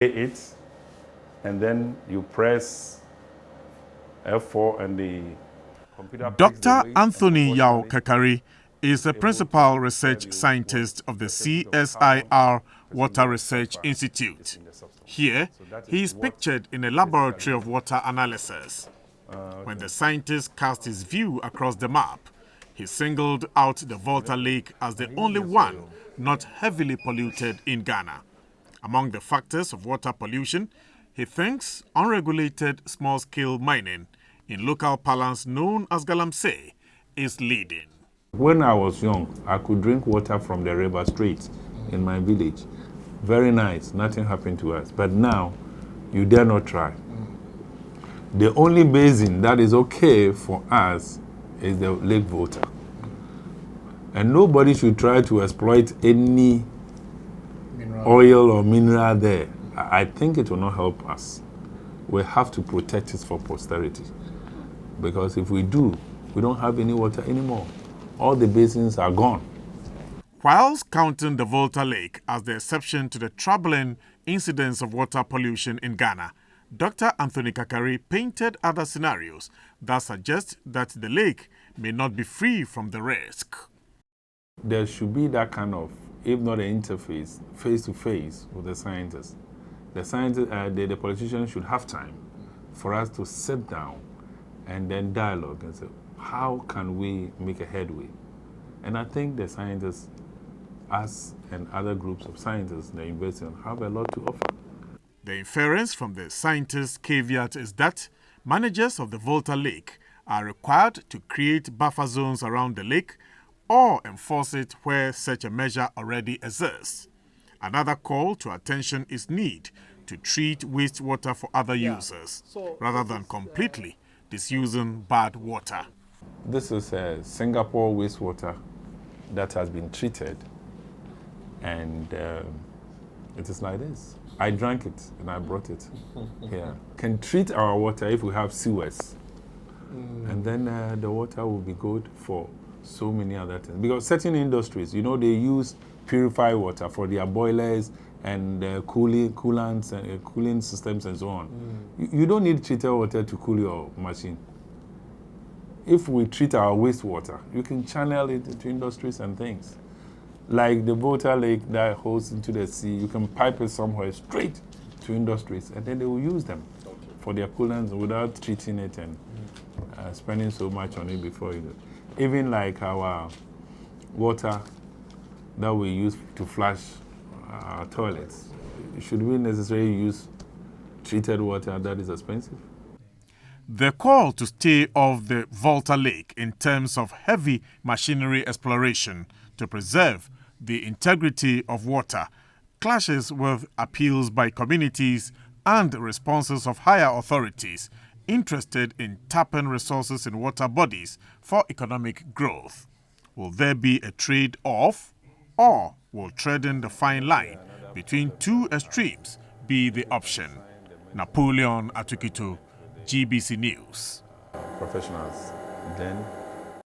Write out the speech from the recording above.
it, and then you press F4 and the computer picks the Dr. weight. Anthony Yao Kakari is the principal research scientist of the CSIR Water Research Institute. Here, he is pictured in a laboratory of water analysis. When the scientist cast his view across the map, he singled out the Volta Lake as the only one not heavily polluted in Ghana. Among the factors of water pollution, he thinks unregulated small-scale mining, in local parlance known as galamsey, is leading. When I was young, I could drink water from the river straight in my village. Very nice, nothing happened to us. But now, you dare not try. The only basin that is okay for us is the Lake Volta. And nobody should try to exploit any oil or mineral there. I think it will not help us. We have to protect it for posterity. Because if we do, we don't have any water anymore. All the basins are gone. Whilst counting the Volta Lake as the exception to the troubling incidence of water pollution in Ghana, Dr. Anthony Kakari painted other scenarios that suggest that the lake may not be free from the risk. There should be that kind of, if not an interface, face-to-face with the scientists. The scientists, the politicians should have time for us to sit down and then dialogue and say, how can we make a headway? And I think the scientists, us and other groups of scientists, the university, have a lot to offer. The inference from the scientists' caveat is that managers of the Volta Lake are required to create buffer zones around the lake or enforce it where such a measure already exists. Another call to attention is need to treat wastewater for other users, rather than completely disusing bad water. This is a Singapore wastewater that has been treated, and it is like this. I drank it and I brought it here. Can treat our water if we have sewers. And then the water will be good for so many other things. Because certain industries, you know, they use purified water for their boilers and coolants and cooling systems and so on. You don't need treated water to cool your machine. If we treat our wastewater, you can channel it into industries and things. Like the Volta Lake that holds into the sea, you can pipe it somewhere straight to industries, and then they will use them for their coolants without treating it and spending so much on it before you do it. Even like our water that we use to flush our toilets, should we necessarily use treated water that is expensive? The call to stay off the Volta Lake in terms of heavy machinery exploration to preserve the integrity of water clashes with appeals by communities and responses of higher authorities interested in tapping resources in water bodies for economic growth. Will there be a trade-off, or will treading the fine line between two extremes be the option? Napoleon Atukito, GBC News. Professionals, then